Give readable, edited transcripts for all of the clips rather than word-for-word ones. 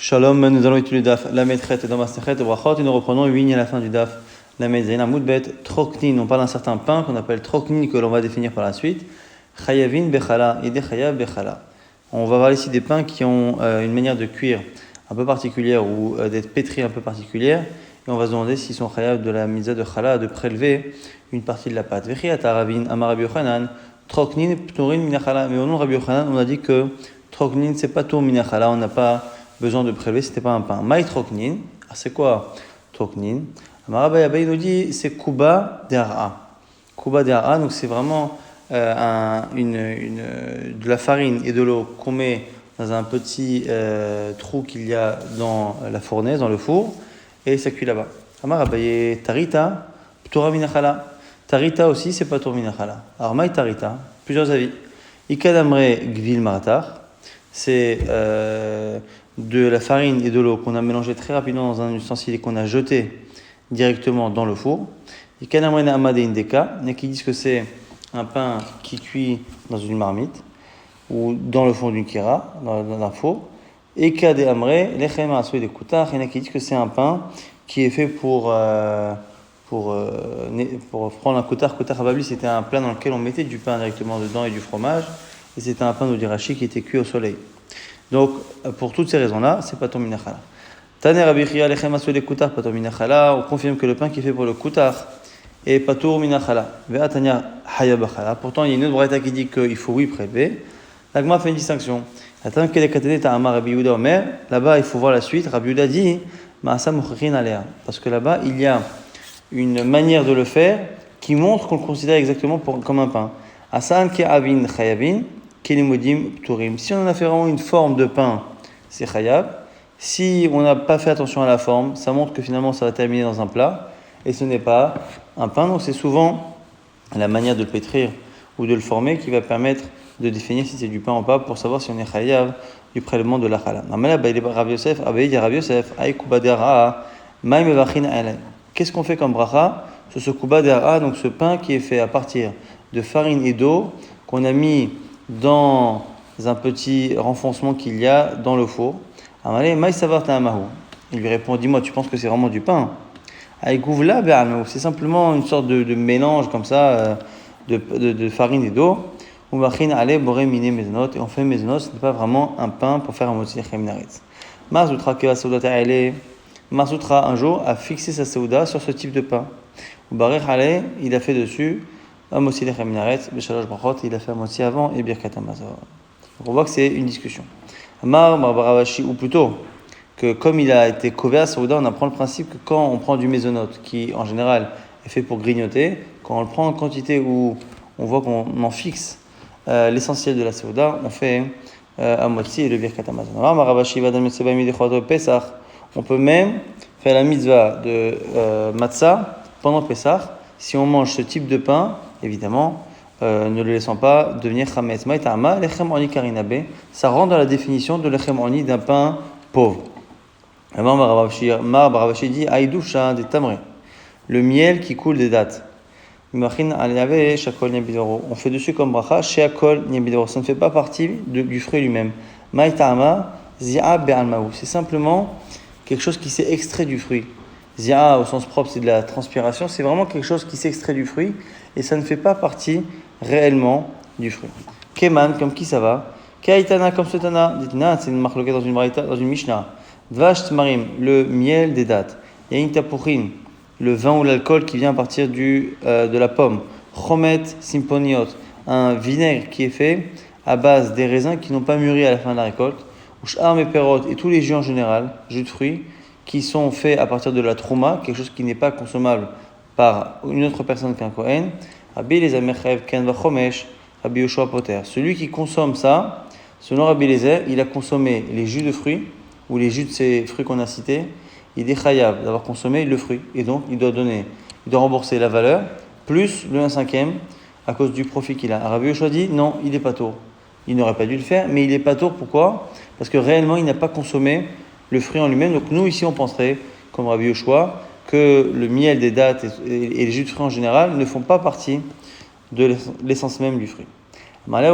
Shalom, nous allons étudier le daf la Metret dans Masechet Brachot et nous reprenons une ligne à la fin du daf la Metzayin Amoudbet Troknin. On parle d'un certain pain qu'on appelle Troknin que l'on va définir par la suite. Chayavin Bechala et Chayav Bechala. On va voir ici des pains qui ont une manière de cuire un peu particulière ou d'être pétris un peu particulière et on va se demander s'ils sont chayav de la mitzvah de chala de prélever une partie de la pâte. Vechiata Ravin Amar Rabbi Yochanan Troknin Pturin Minachala. Mais au nom de Rabbi Yochanan, on a dit que Troknin c'est pas tout Minachala, on n'a pas besoin de prélever, c'était pas un pain. Maï Troknin, c'est quoi Troknin? Amar Rabbi Abaye nous dit c'est Kuba De'ara. Kuba De'ara, donc c'est vraiment de la farine et de l'eau qu'on met dans un petit trou qu'il y a dans la fournaise, dans le four, et ça cuit là-bas. Amar Abaye Tarita, Ptura Minachala. Tarita aussi, c'est pas Ptura Minachala. Alors Maï Tarita, plusieurs avis. Ikadamre Gvil Maratar, c'est de la farine et de l'eau qu'on a mélangé très rapidement dans un ustensile et qu'on a jeté directement dans le four. Ikadamre Amade Indeka, il y a qui disent que c'est un pain qui cuit dans une marmite ou dans le fond d'une kira, dans un four. Et Kade Amre, Lechem Asoué de Koutar, il y en a qui disent que c'est un pain qui est fait pour prendre un koutar. Koutar Hababli, c'était un plat dans lequel on mettait du pain directement dedans et du fromage. Et c'était un pain d'irachi qui était cuit au soleil. Donc, pour toutes ces raisons-là, c'est pas ton minachala. Taner Rabbi Chia, Lechem Asoué de Koutar, pas ton minachala. On confirme que le pain qui est fait pour le koutar et patour minachala. Ve'atanya haya bachala. Pourtant, il y a une autre braïta qui dit qu'il faut oui prélever. L'agma fait une distinction. Attends que les katane ta'amar Rabbi Yehuda Omer. Là-bas, il faut voir la suite. Rabbi Yehuda dit ma'asa muchachin alea. Parce que là-bas, il y a une manière de le faire qui montre qu'on le considère exactement comme un pain. Asan ke'avin chayavin kelimodim pturim. Si on en a fait vraiment une forme de pain, c'est chayav. Si on n'a pas fait attention à la forme, ça montre que finalement, ça va terminer dans un plat. Et ce n'est pas un pain, donc c'est souvent la manière de le pétrir ou de le former qui va permettre de définir si c'est du pain ou pas pour savoir si on est chayav du prélèvement de la chala. Qu'est-ce qu'on fait comme bracha sur ce kuba dera, donc ce pain qui est fait à partir de farine et d'eau qu'on a mis dans un petit renfoncement qu'il y a dans le four. Il lui répond, dis-moi, tu penses que c'est vraiment du pain? C'est simplement une sorte de mélange comme ça de farine et d'eau. Et on fait mezonot, ce n'est pas vraiment un pain pour faire un motzi minaretz. Marzoutra un jour a fixé sa seuda sur ce type de pain. Il a fait dessus un motzi minaretz, beshalosh brachot, il a fait un motzi avant et birkat hamazon. On voit que c'est une discussion. Amar Baravashi, ou plutôt que comme il a été kové à Saouda, on apprend le principe que quand on prend du mésonote, qui en général est fait pour grignoter, quand on le prend en quantité où on voit qu'on en fixe l'essentiel de la Saouda, on fait un motzi et le birkat hamazon. On peut même faire la mitzvah de matzah pendant Pessah. Si on mange ce type de pain, évidemment, ne le laissant pas devenir chametz. Maïtama, lechem oni karinabe, ça rentre dans la définition de lechem oni d'un pain pauvre. Mar Baravashi dit Aïdoucha des tamré, le miel qui coule des dattes. On fait dessus comme bracha, sheakol niabidoro, ça ne fait pas partie du fruit lui-même. Maïtama, zia be'almaou, c'est simplement quelque chose qui s'est extrait du fruit. Zia au sens propre, c'est de la transpiration, c'est vraiment quelque chose qui s'extrait du fruit et ça ne fait pas partie réellement du fruit. Keman, comme qui ça va? Kaitana, comme ce tana. Ditina, c'est une marque dans une braïta, dans une mishnah. Dvash tmarim, le miel des dattes. Yain tapouchin, le vin ou l'alcool qui vient à partir de la pomme. Chomet simponiot, un vinaigre qui est fait à base des raisins qui n'ont pas mûri à la fin de la récolte. Ushar meperot, et tous les jus en général, jus de fruits, qui sont faits à partir de la trouma, quelque chose qui n'est pas consommable par une autre personne qu'un Kohen. Rabbi Eliezer mechayev ken vachomesh, Rabbi Yoshua poter. Celui qui consomme ça, selon Rabbi Eliezer, il a consommé les jus de fruits, ou les jus de ces fruits qu'on a cités, il est chayav d'avoir consommé le fruit. Et donc, il doit rembourser la valeur, plus le 1/5 à cause du profit qu'il a. Rabbi Yoshua dit, non, il est pas tour. Il n'aurait pas dû le faire, mais il est pas tour. Pourquoi? Parce que réellement, il n'a pas consommé le fruit en lui-même. Donc, nous, ici, on penserait, comme Rabbi Yoshua, que le miel des dattes et les jus de fruits en général ne font pas partie de l'essence même du fruit. Il y a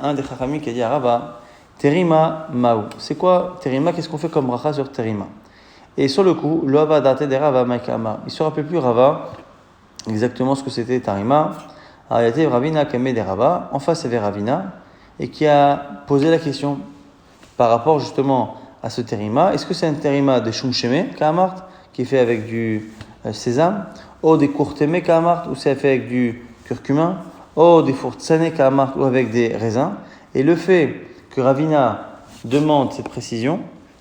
un des chachamim qui a dit à Rava, Terima Maou. C'est quoi Terima? Qu'est-ce qu'on fait comme bracha sur Terima? Et sur le coup, lo hava date de Rava Maikama. Il ne se rappelle plus Rava exactement ce que c'était Terima. Alors, il y a Ravina Kame de Rava. En face, il y avait Ravina et qui a posé la question par rapport justement à ce Terima. Est-ce que c'est un Terima de Shumsheme Kaamart qui est fait avec du sésame, ou des Kurteme Kaamart ou c'est fait avec du curcumin, ou des Furtsane Kaamart ou avec des raisins? Et le fait que Ravina demande cette précision,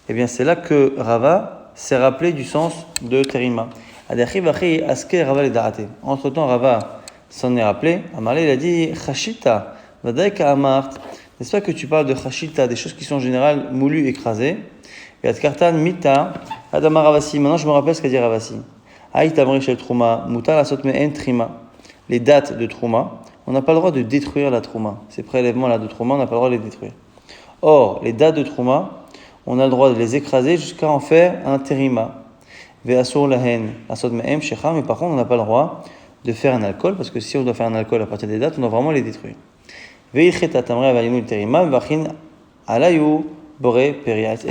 eh bien c'est là que Rava s'est rappelé du sens de Terima. Entre-temps, Rava s'en est rappelé. Amarle, il a dit Chashita, Vadaï Kaamart. N'est-ce pas que tu parles de Chashita, des choses qui sont en général moulues, écrasées? Et Adkartan Mita, Adama Ravasi. Maintenant, je me rappelle ce qu'a dit Ravasi. Aïtamri shel Trouma, Mutar la sotme en Trima. Les dates de Trouma, on n'a pas le droit de détruire la Trouma. Ces prélèvements-là de Trouma, on n'a pas le droit de les détruire. Or, les dates de Trouma, on a le droit de les écraser jusqu'à en faire un Terima. Ve'asur lahen, la sotme en Shecha, mais par contre, on n'a pas le droit de faire un alcool, parce que si on doit faire un alcool à partir des dates, on doit vraiment les détruire. Et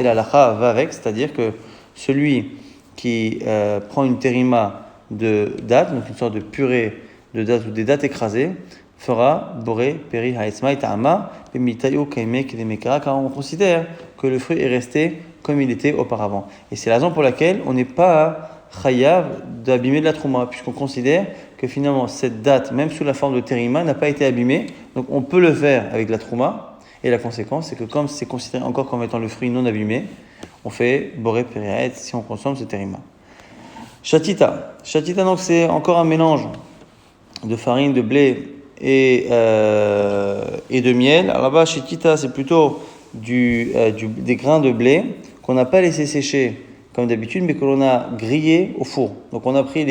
la lacha va avec, c'est-à-dire que celui qui prend une terima de date, donc une sorte de purée de date ou des dates écrasées, fera boré peri haesma et ta'ama mitayo kaime kedemekara, car on considère que le fruit est resté comme il était auparavant. Et c'est la raison pour laquelle on n'est pas chayav d'abîmer de la trouma, puisqu'on considère que finalement cette date, même sous la forme de terima, n'a pas été abîmée. Donc on peut le faire avec de la trouma. Et la conséquence, c'est que comme c'est considéré encore comme étant le fruit non abîmé, on fait boré périaet si on consomme ce terima. Shatita. Shatita, donc c'est encore un mélange de farine, de blé et de miel. Alors là-bas, shatita, c'est plutôt des grains de blé qu'on n'a pas laissé sécher comme d'habitude, mais que l'on a grillé au four. Donc on a pris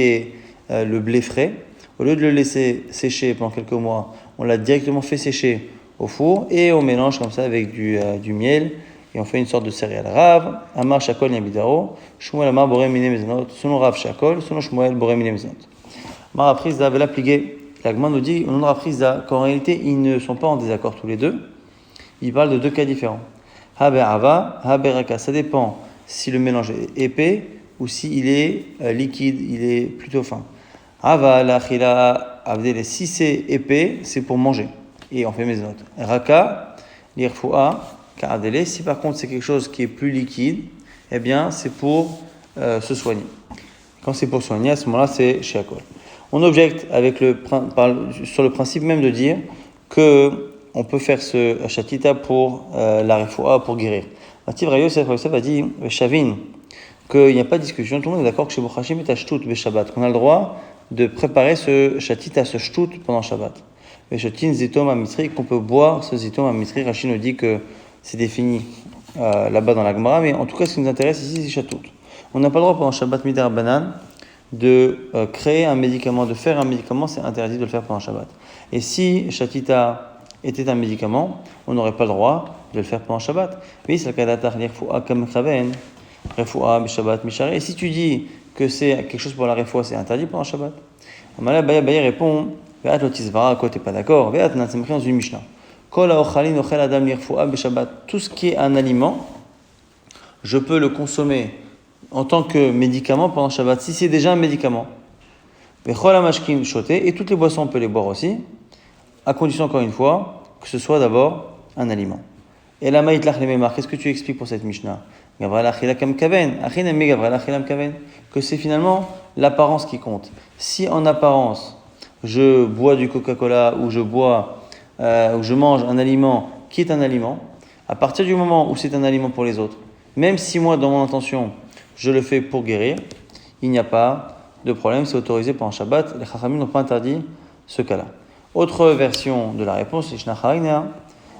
le blé frais. Au lieu de le laisser sécher pendant quelques mois, on l'a directement fait sécher au four et on mélange comme ça avec du miel et on fait une sorte de céréale. Rav, Amar Shakol Yabidaro, Shmuel Amar Boré Mine Mezanot, selon Rav Shakol, selon Shmuel Boré Mine Mezanot. Mar Aprizda Vela Pligé, l'Agman nous dit au nom de Raprizda qu'en réalité ils ne sont pas en désaccord tous les deux. Ils parlent de deux cas différents. Haber Ava, Haber Raka, ça dépend si le mélange est épais ou s'il est liquide, il est plutôt fin. Ava, la Chila, Avdele, si c'est épais, c'est pour manger. Et on fait mes notes. Raka, l'irfoua, karadele. Si par contre c'est quelque chose qui est plus liquide, eh bien c'est pour se soigner. Quand c'est pour soigner, à ce moment-là, c'est shiakol. On objecte sur le principe même de dire que on peut faire ce shatita pour la refoua, pour guérir. Mativ Rayo, cette va dire Shavin, qu'il n'y a pas de discussion. Tout le monde est d'accord que chez Bochachim est Shtut be Shabbat, qu'on a le droit de préparer ce shatita, ce shtut pendant Shabbat. Et Shatin Zitom Amitri, qu'on peut boire ce Zitom Amitri. Rachid nous dit que c'est défini là-bas dans la Gemara, mais en tout cas, ce qui nous intéresse ici, c'est Shatut. On n'a pas le droit pendant Shabbat Midar Banan de créer un médicament, de faire un médicament, c'est interdit de le faire pendant Shabbat. Et si Shatita était un médicament, on n'aurait pas le droit de le faire pendant Shabbat. Oui, c'est le cas d'Atar Refoua comme Chaven, Refoua Shabbat Mishari. Et si tu dis que c'est quelque chose pour la Refoua, c'est interdit pendant Shabbat. Amala Baya répond, Ve'at lotisvara, quoi, t'es pas d'accord? Ve'at natsemri dans une Mishnah. Kol ha'ochalin ochel adam lirfoua b'Shabbat. Tout ce qui est un aliment, je peux le consommer en tant que médicament pendant Shabbat, si c'est déjà un médicament. Ve'chol ha'mashkim shoté, et toutes les boissons, on peut les boire aussi, à condition, encore une fois, que ce soit d'abord un aliment. Et la maït lach lememar, qu'est-ce que tu expliques pour cette Mishnah? Gavral achila kam kaven, achin emme gavral achilam kaven, que c'est finalement l'apparence qui compte. Si en apparence, je bois du Coca-Cola ou je mange un aliment qui est un aliment, à partir du moment où c'est un aliment pour les autres, même si moi, dans mon intention, je le fais pour guérir, il n'y a pas de problème, c'est autorisé pendant Shabbat. Les Chachamim n'ont pas interdit ce cas-là. Autre version de la réponse, c'est Shnacharina.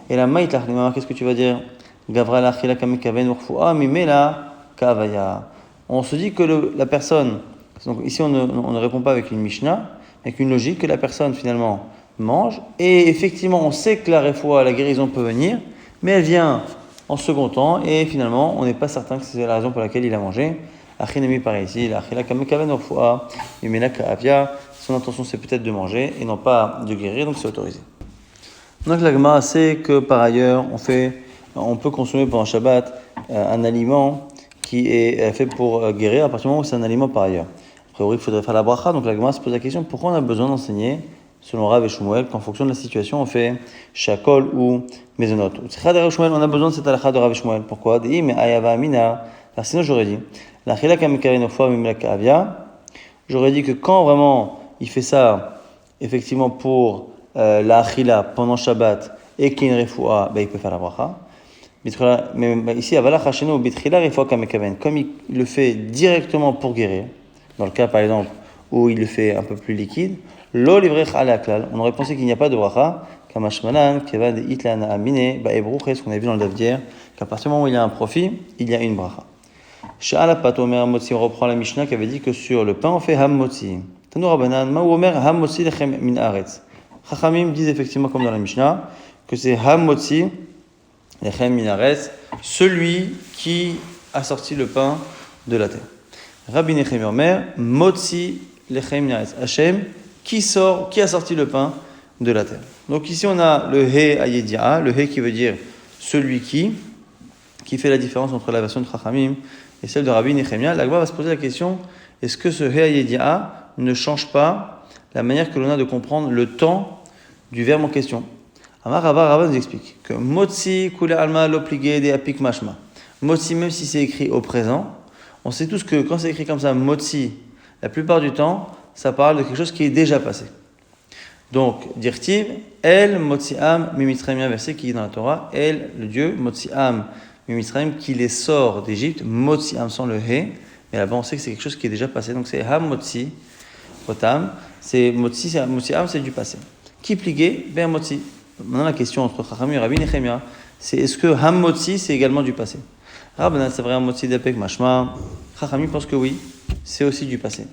Et la maït lachlimama, qu'est-ce que tu vas dire? Gavra lachila kamikaven urfua mimela kavaya. On se dit que la personne, donc ici on ne répond pas avec une Mishnah, avec une logique que la personne finalement mange. Et effectivement, on sait que la refoua, la guérison peut venir, mais elle vient en second temps et finalement, on n'est pas certain que c'est la raison pour laquelle il a mangé. Achinemi par ici, lachila kamikaven urfua mimela kavaya. Son intention, c'est peut-être de manger et non pas de guérir, donc c'est autorisé. Donc la Gemara sait que par ailleurs, on fait on peut consommer pendant Shabbat un aliment qui est fait pour guérir à partir du moment où c'est un aliment par ailleurs. A priori, il faudrait faire la bracha, donc la Gemara se pose la question, pourquoi on a besoin d'enseigner, selon Rav et Shmuel, qu'en fonction de la situation, on fait Shakol ou Mezonot. On a besoin de cette halakha de Rav et Shmuel. Pourquoi? Sinon j'aurais dit, j'aurais dit que quand vraiment il fait ça, effectivement pour la achila pendant Shabbat et qu'il y a une refoua, il peut faire la bracha. Mais ici, comme il le fait directement pour guérir, dans le cas par exemple où il le fait un peu plus liquide, on aurait pensé qu'il n'y a pas de bracha, ce qu'on a vu dans le daf d'hier, qu'à partir du moment où il y a un profit, il y a une bracha. On reprend la Mishnah qui avait dit que sur le pain on fait hammotzi. Chachamim disent effectivement comme dans la Mishnah que c'est hammotzi lechem minaretz, celui qui a sorti le pain de la terre. Rabbi Nechemia Omer, motzi lechem minaretz, Hachem qui a sorti le pain de la terre. Donc ici on a le he ayedi'a, le he qui veut dire celui qui fait la différence entre la version de Chachamim et celle de Rabbi Nechemia. La Gemara va se poser la question, est-ce que ce he ayedi'a ne change pas la manière que l'on a de comprendre le temps du verbe en question? Amar Rava nous explique que motzi kule alma l'obligé de apik mashma. Motzi, même si c'est écrit au présent, on sait tous que quand c'est écrit comme ça, motzi, la plupart du temps, ça parle de quelque chose qui est déjà passé. Donc, dirtiv, El motzi'am mimitzraim, verset qui est dans la Torah, El, le Dieu, motzi'am mimitzraim, qui les sort d'Égypte, motzi'am sans le he, mais là-bas on sait que c'est quelque chose qui est déjà passé, donc c'est ham motzi, potam, c'est motzi'am, c'est du passé. Qui pligué, ben motzi. Maintenant la question entre Chachamim et Rabbi Nechemia, c'est est-ce que ham motzi c'est également du passé? Rabbanan c'est vrai ham motzi d'apek mashma. Chachamim pense que oui, c'est aussi du passé.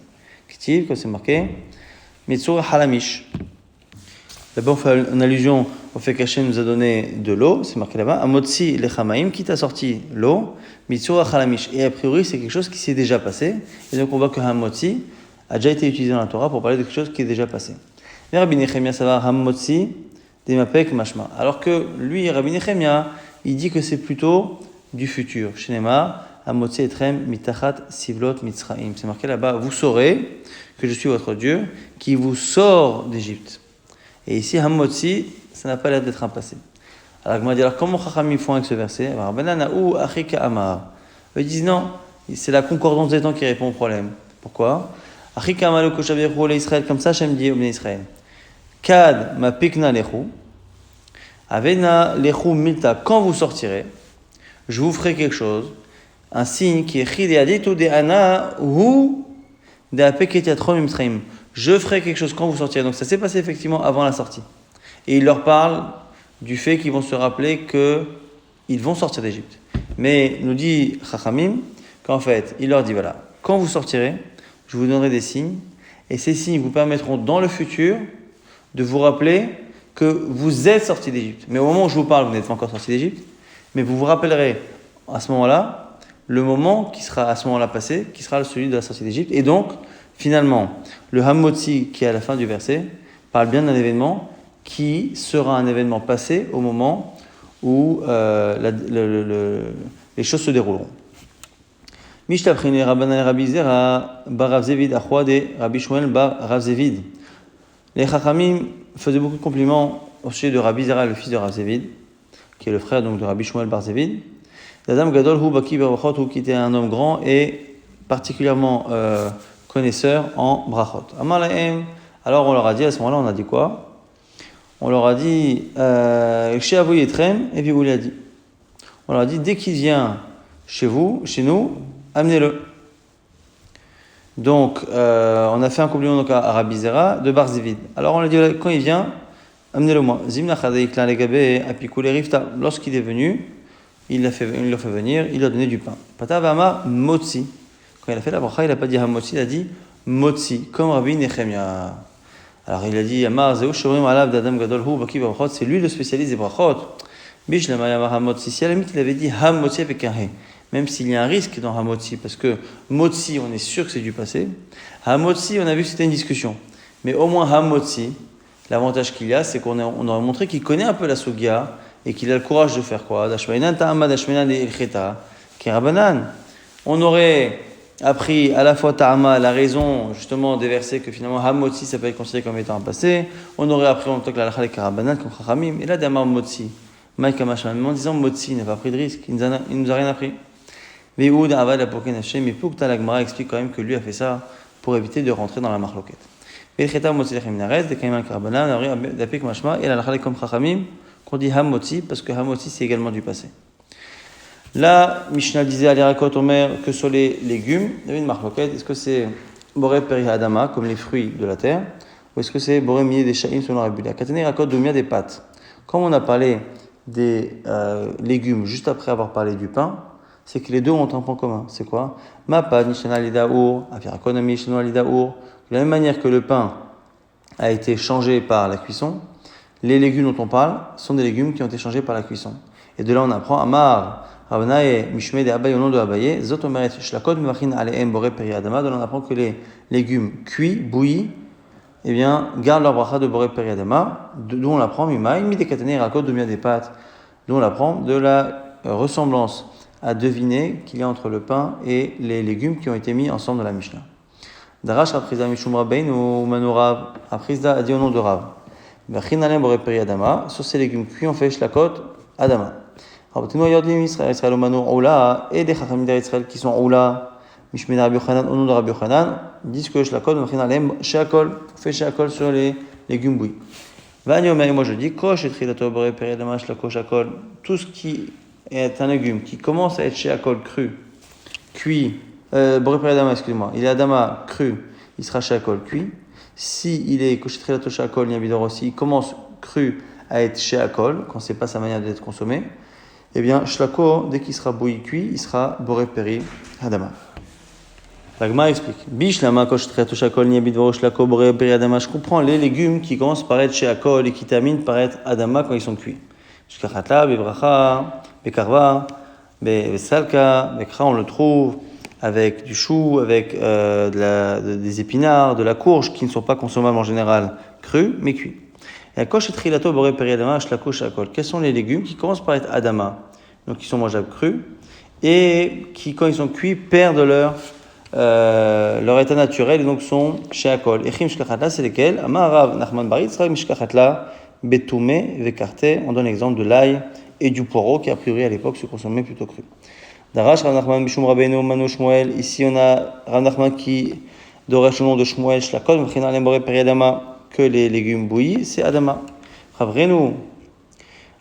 Qu'est-il que c'est marqué? Mitzur halamish. D'abord, on fait une allusion au fait qu'Hachem nous a donné de l'eau, c'est marqué là-bas. Amotzi lechamaim, qui t'a sorti l'eau, mitzur halamish. Et a priori, c'est quelque chose qui s'est déjà passé. Et donc, on voit que hamotzi a déjà été utilisé dans la Torah pour parler de quelque chose qui est déjà passé. Mais Rabbi Nechemia, ça va, hamotzi demapek mashma. Alors que lui, Rabbi Nechemia, il dit que c'est plutôt du futur. Shenema, hamotzi etrem mitachat sivlot mitzraim. C'est marqué là-bas, vous saurez que je suis votre Dieu qui vous sort d'Égypte. Et ici, Hamotzi, ça n'a pas l'air d'être un passé. Alors comment Chachamim font avec ce verset? Ils disent non, c'est la concordance des temps qui répond au problème. Pourquoi? Comme ça, Hachem dit au Ben Israël. Kad ma pikna lechu, avena lechu milta, quand vous sortirez, je vous ferai quelque chose, un signe qui est chideaditu de ana ou de apeketiatrom imtraim. Je ferai quelque chose quand vous sortirez. Donc ça s'est passé effectivement avant la sortie. Et il leur parle du fait qu'ils vont se rappeler qu'ils vont sortir d'Égypte. Mais nous dit Chachamim qu'en fait, il leur dit voilà, quand vous sortirez, je vous donnerai des signes. Et ces signes vous permettront dans le futur de vous rappeler que vous êtes sortis d'Égypte. Mais au moment où je vous parle, vous n'êtes pas encore sortis d'Égypte. Mais vous vous rappellerez à ce moment-là, le moment qui sera à ce moment-là passé, qui sera celui de la sortie d'Égypte. Et donc, finalement, le Hamotzi qui est à la fin du verset parle bien d'un événement qui sera un événement passé au moment où les choses se dérouleront. Mishtapchine Rabbanan Rabbi Zera bar Rav Zevid achwa de Rabbi Shmuel bar Rav Zevid. Les Chachamim faisaient beaucoup de compliments au sujet de Rabbi Zera, le fils de Rav Zevid, qui est le frère donc de Rabbi Shmuel bar Zevid. D'Adam Gadol hu baki berachot, qui était un homme grand et particulièrement connaisseur en brachot. Amalahem, alors on leur a dit, à ce moment-là, on a dit quoi? On leur a dit, chez Avoy Etrem, et puis vous l'a dit. On leur a dit, dès qu'il vient chez vous, chez nous, amenez-le. Donc, on a fait un compliment donc, à Rabbi Zera de Bar Zevid. Alors on lui a dit, quand il vient, amenez-le-moi. Zimna Chadaiklan Legabe, Apikou Rifta. Lorsqu'il est venu, il l'a fait venir, il a donné du pain. Patavama Motzi. Quand il a fait la bracha, il n'a pas dit Hamotzi, il a dit Motzi, comme Rabbi Nechemia. Alors il a dit Amar Zeu Shorim Alav d'Adam Gadol Hu Baki Brachot, c'est lui le spécialiste des brachot. Bishlama Yamar Hamotzi. Si à la limite il avait dit Hamotzi avec un he, même s'il y a un risque dans Hamotzi, parce que Motzi, on est sûr que c'est du passé. Hamotzi, on a vu que c'était une discussion. Mais au moins Hamotzi, l'avantage qu'il y a, c'est qu'on aurait montré qu'il connaît un peu la Sugia et qu'il a le courage de faire quoi? Dashmainan ta'amad dashmainan ilcheta kirabanan. On aurait appris à la fois ta'ama, la raison justement des versets que finalement hamotzi ça peut être considéré comme étant un passé. On aurait appris en même temps que la halakha des kirabanan comme chachamim. Et là d'amar motzi, Maïka Mashman, en disant motzi n'a pas pris de risque, il nous a rien appris. Veoud avad la poken Hashem, mais Poukta la Gemara explique quand même que lui a fait ça pour éviter de rentrer dans la marloquette. Ilcheta motzi lechem minares de kaiman kirabanan, on aurait d'apik mashma et la halakha comme chachamim qu'on dit hamotzi parce que hamotzi c'est également du passé. Là, Mishnah disait à l'Irakot Omer que sur les légumes, il y avait une marloquette. Est-ce que c'est Boré Peri Adama, comme les fruits de la terre, ou est-ce que c'est Boré Miye des Sha'im selon Rabbi Yehuda? Katane Irakot Domia des pâtes. Comme on a parlé des légumes juste après avoir parlé du pain, c'est que les deux ont un point commun. C'est quoi? Ma pâte, Nishana Lidaour, Afirakonami, Nishana Lidaour. De la même manière que le pain a été changé par la cuisson, les légumes dont on parle sont des légumes qui ont été changés par la cuisson. Et de là, on apprend Amar. Ravnae Mishme de Abaye au nom de Abaye, Zot Omeret Shlakot Mivachin Aleem Boré Peri Adama, on apprend que les légumes cuits, bouillis, eh bien, gardent leur bracha de Boré Peri Adama, d'où on l'apprend Mimaï, Midekatane Rakot Domia des pâtes, d'où on l'apprend de la ressemblance à deviner qu'il y a entre le pain et les légumes qui ont été mis ensemble dans la Mishnah. Darash Raprizda Mishum Rabbein ou Manorav, Raprizda a dit au nom de Rav, Mivachin Aleem Boré Peri Adama, sur ces légumes cuits, on fait Shlakot Adama. Israël Oula et des Chachamim d'Israël qui sont Oula, Mishmei Rabbi Yochanan, au nom de Rabbi Yochanan, disent que Shlakot, Sheakol, fait Sheakol sur les légumes bouillis. Moi je dis, Kosh et Trilato Boré Peri Adama, Shlako Sheakol, tout ce qui est un légume qui commence à être Sheakol cru, cuit, Boré Peri Adama, excusez-moi, il est Adama cru, il sera Sheakol cuit. Si il est Kosh et Trilato Sheakol, Niabidor aussi, il commence cru à être Sheakol, quand c'est pas sa manière d'être consommé. Eh bien, Shlako, dès qu'il sera bouilli cuit, il sera Boré Peri Adama. La Gemara explique. Bishlama kosh treto shakol ni abidvoro shlako Boré Peri Adama. Je comprends les légumes qui commencent par être sheakol et qui terminent par être Adama quand ils sont cuits. Shkachatla, bebracha, bekarva, besalka, bekra, on le trouve avec du chou, avec des épinards, de la courge qui ne sont pas consommables en général crus, mais cuits. Et kosh et trilato boré peri adama shlako shakol. Quels sont les légumes qui commencent par être adama, donc qui sont mangeables crus, et qui, quand ils sont cuits, perdent leur état naturel et donc sont shakol. Echim shkachatla, c'est lesquels? Amarav Nachman Barit, sera shkachatla betume vekarte. On donne l'exemple de l'ail et du poireau qui a priori à l'époque se consommaient plutôt crus. Darash Rav Nachman Bishum Rabbeinu Mano Shmuel. Ici on a Rav Nachman qui doresh le nom de Shmuel shlakol v'china alem boré peri adama, que les légumes bouillis, c'est Adama. Ravrenu.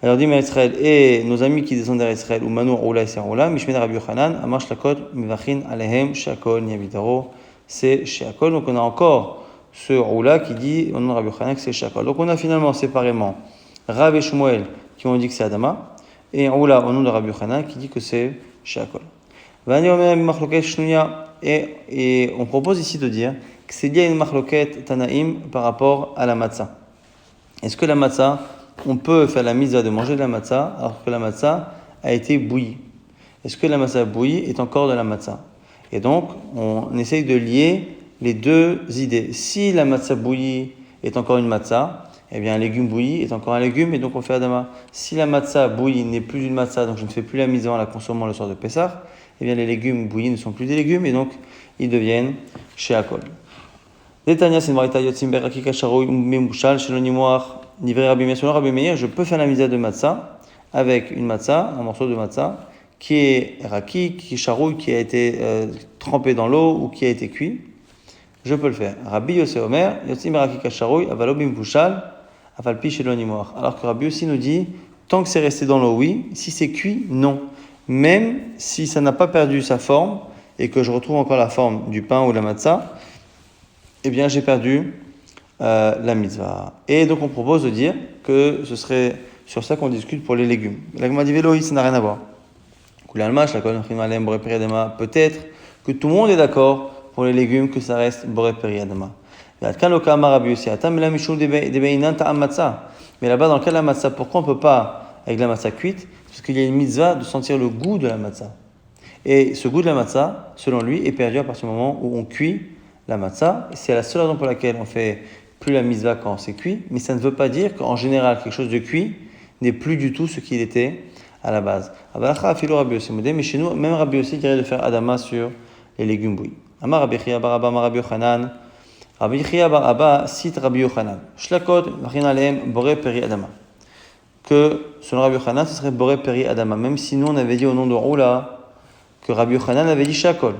Alors dit Israël, et nos amis qui descendent d'Israël, ou Manu Oula et Seroula, Mishmed Rabbi Yochanan, Amar Shlakot, Mivachin Alehem, Shakol, Niabitaro, c'est Shakol. Donc on a encore ce Oula qui dit, au nom de Rabbi Yochanan, que c'est Shakol. Donc on a finalement séparément Rav et Shmuel qui ont dit que c'est Adama, et Oula au nom de Rabbi Yochanan qui dit que c'est Shakol. Et on propose ici de dire que c'est lié à une marloquette Tanaïm par rapport à la matzah. Est-ce que la matzah, on peut faire la mitzvah de manger de la matzah alors que la matzah a été bouillie? Est-ce que la matzah bouillie est encore de la matzah? Et donc, on essaye de lier les deux idées. Si la matzah bouillie est encore une matzah, eh bien un légume bouilli est encore un légume et donc on fait Adama. Si la matzah bouillie n'est plus une matzah, donc je ne fais plus la mitzvah en la consommant le soir de Pessah, eh bien les légumes bouillis ne sont plus des légumes et donc ils deviennent sheakol. Détania, c'est une marita yotzim beraki kasharoui memushal shelonimoach nivrei Rabbi Meir. Selon Rabbi Meir, je peux faire la mitzvah de matzah avec une matzah, un morceau de matzah qui est raki, qui est charouille, qui a été trempé dans l'eau ou qui a été cuit. Je peux le faire. Rabbi Yosef Omer, yotzim beraki kasharoui avalo bimpushal afalpi shelonimoach. Alors que Rabbi aussi nous dit, tant que c'est resté dans l'eau, oui. Si c'est cuit, non. Même si ça n'a pas perdu sa forme et que je retrouve encore la forme du pain ou de la matzah, eh bien j'ai perdu la mitzvah. Et donc on propose de dire que ce serait sur ça qu'on discute pour les légumes. La Gemara dit Véloï, ça n'a rien à voir. Peut-être que tout le monde est d'accord pour les légumes que ça reste boré peri adama. Mais là-bas dans le cas de la matzah, pourquoi on ne peut pas avec la matzah cuite? Parce qu'il y a une mitzvah de sentir le goût de la matzah. Et ce goût de la matzah, selon lui, est perdu à partir du moment où on cuit la matzah. C'est la seule raison pour laquelle on fait plus la mitzvah quand c'est cuit, mais ça ne veut pas dire qu'en général, quelque chose de cuit n'est plus du tout ce qu'il était à la base. Mais chez nous, même Rabbi Yossi dirait de faire Adama sur les légumes bouillis. Amar Rabbi Chia bar Abba, Amar Rabbi Yochanan. Rabbi Chia bar Abba cite Rabbi Yochanan. Shlakot, Machin Aleem, Boré Peri Adama. Que selon Rabbi Yochanan, ce serait Boré Peri Adama. Même si nous, on avait dit au nom de Roula que Rabbi Yochanan avait dit Shakol.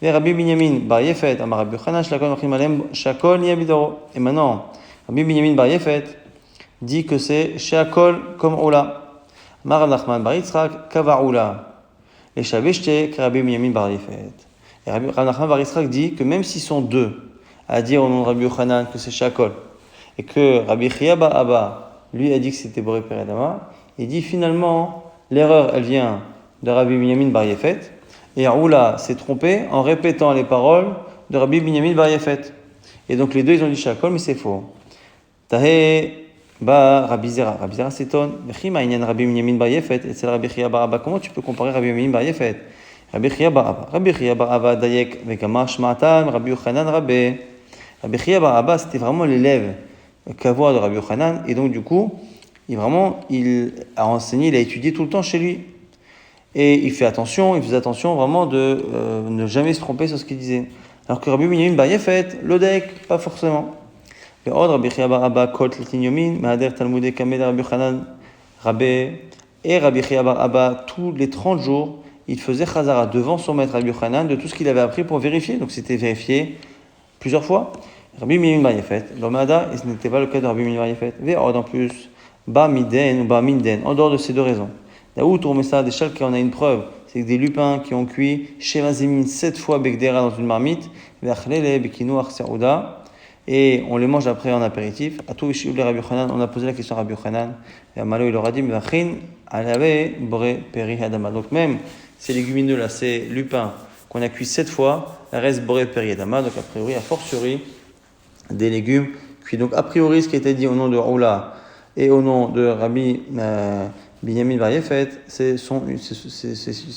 Mais Rabbi Binyamin bar Yefet, Amar Rabbi Yochanan, Shlakot, Machin Aleem, Shakol, Niabidoro. Et maintenant, Rabbi Binyamin bar Yefet dit que c'est Shakol comme Roula. Amar Rav Nachman bar Yitzchak, Kavaroula. Et Shabeshte, Rabbi Binyamin bar Yefet. Et Rav Nachman bar Yitzchak dit que même s'ils sont deux à dire au nom de Rabbi Yochanan que c'est Shakol, et que Rabbi Chia bar Abba, lui a dit que c'était Boré Peri Adama, il dit finalement, l'erreur, elle vient de Rabbi Binyamin bar Yefet, et Roula s'est trompé en répétant les paroles de Rabbi Binyamin bar Yefet. Et donc les deux, ils ont dit Shakol, mais c'est faux. Tahé ba Rabbi Zera s'étonne. Vechima inyan Rabbi Binyamin bar Yefet, et c'est Rabbi Chia bar Abba. Comment tu peux comparer Rabbi Binyamin bar Yefet? Rabbi Chia bar Abba. Rabbi Chia bar Abba dayek vekama shmatan Rabbi Yochanan Rabbi. Rabbi Chia bar Abba, c'était vraiment l'élève Kavua de Rabbi Yochanan, et donc du coup, il a enseigné, il a étudié tout le temps chez lui. Et il faisait attention vraiment de ne jamais se tromper sur ce qu'il disait. Alors que Rabbi Binyamin bar Yefet, l'odek, pas forcément. Et Rabbi Chia bar Abba, Kot Latin Yomin, Mahader Talmudé Kamed Rabbi Yochanan, Rabbi, et Rabbi Chia bar Abba, tous les 30 jours, il faisait Chazara devant son maître Rabbi Yochanan de tout ce qu'il avait appris pour vérifier. Donc c'était vérifié plusieurs fois. Rabbi Binyamin bar Yefet, l'Omada, et ce n'était pas le cas de Rabbi Binyamin bar Yefet. Ve'od en plus, Ba Miden ou Ba Minden, en dehors de ces deux raisons. Daoud, on met ça, des chals qui en a une preuve, c'est que des lupins qui ont cuit Sheva Zemin 7 fois Begdera dans une marmite, Ve'achlele Bekinu Achserouda, et on les mange après en apéritif. À tout Ishioub le Rabbi Yochanan, on a posé la question à Rabbi Yochanan, et Amalo il leur a dit, Vachin, Alave, Boré Peri Adama. Donc même ces légumineux là, ces lupins qu'on a cuit 7 fois, reste Boré Peri Adama, donc a priori, a fortiori, des légumes cuits. Donc a priori, ce qui a été dit au nom de Roula et au nom de Rabbi Binyamin bar Yefet, c'est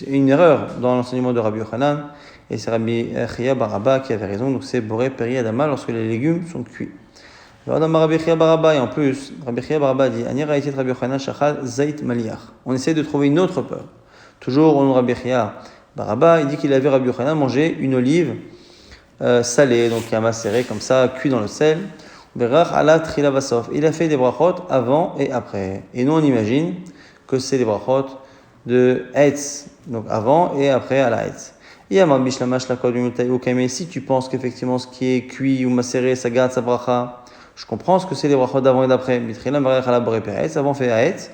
une erreur dans l'enseignement de Rabbi Yochanan, et c'est Rabbi Chia bar Abba qui avait raison, donc c'est Boré Peri Adama lorsque les légumes sont cuits. Alors dans Rabbi Chia bar Abba, et en plus, Rabbi Chia bar Abba dit Anira Yitet Rabbi Yochanan Shachal Zait Maliach. On essaie de trouver une autre preuve. Toujours au nom de Rabbi Chia bar Abba, il dit qu'il a vu Rabbi Yochanan manger une olive salée, donc qui a macéré comme ça, cuit dans le sel. Berach ala trila vasof. Il a fait des brachot avant et après. Et nous on imagine que c'est des brachot de Hetz, donc avant et après à la Hetz. Si tu penses qu'effectivement ce qui est cuit ou macéré, ça garde sa bracha, je comprends ce que c'est les brachot d'avant et d'après. Avant fait à Hetz,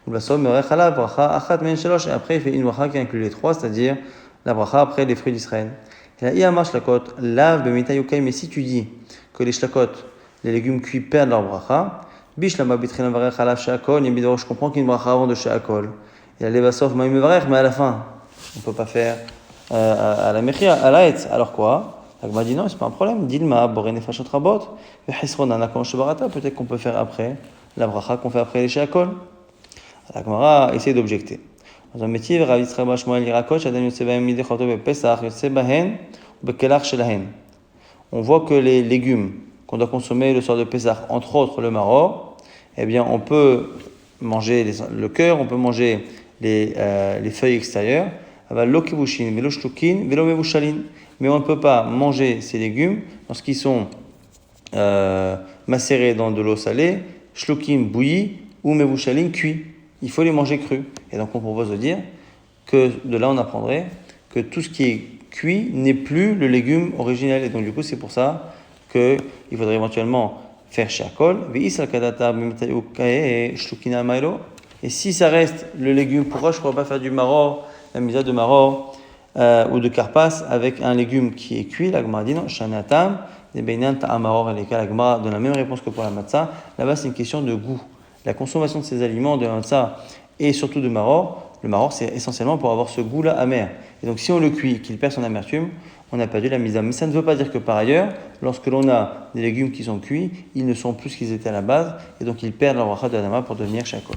ou la somme ala bracha achat men shalosh, et après il fait une bracha qui inclut les trois, c'est-à-dire la bracha après les fruits d'Israël. Mais si tu dis que les shlakot, les légumes cuits perdent leur bracha, je comprends qu'il y a une bracha avant de shakol. Et la levasov mais à la fin, on ne peut pas faire à la mechia, à la hetz. Alors quoi? L'agma dit non, c'est pas un problème. Dilma, boré nefashot rabot, peut-être qu'on peut faire après la bracha qu'on fait après les shakol. L'agmara essaie d'objecter. Dans un métier, Rav Yitzchak bar Shmuel Yirakot, Adam Yotzeh Bahem Midei Choto Bepesach, Yotzeh Bahen, ou Bekelach Shelahen. On voit que les légumes qu'on doit consommer le soir de Pesach, entre autres le maror, eh bien on peut manger le cœur, on peut manger les feuilles extérieures, mais on ne peut pas manger ces légumes lorsqu'ils sont macérés dans de l'eau salée, shlukim bouillis ou mevushalin cuits. Il faut les manger crus. Et donc on propose de dire que de là on apprendrait que tout ce qui est cuit n'est plus le légume originel. Et donc du coup c'est pour ça qu'il faudrait éventuellement faire shakol. Et si ça reste le légume, pourquoi je ne pourrais pas faire du maror, la misa de maror ou de karpas avec un légume qui est cuit? La Gemara dit non, shanatam, des beinan ta'amaror, et les cas, la Gemara donne la même réponse que pour la matzah. Là-bas c'est une question de goût. La consommation de ces aliments, de matzah et surtout de maror, le maror c'est essentiellement pour avoir ce goût-là amer. Et donc si on le cuit, qu'il perd son amertume, on n'a pas dû la mise à. Mais ça ne veut pas dire que par ailleurs, lorsque l'on a des légumes qui sont cuits, ils ne sont plus ce qu'ils étaient à la base, et donc ils perdent leur bracha de Adama pour devenir shakol.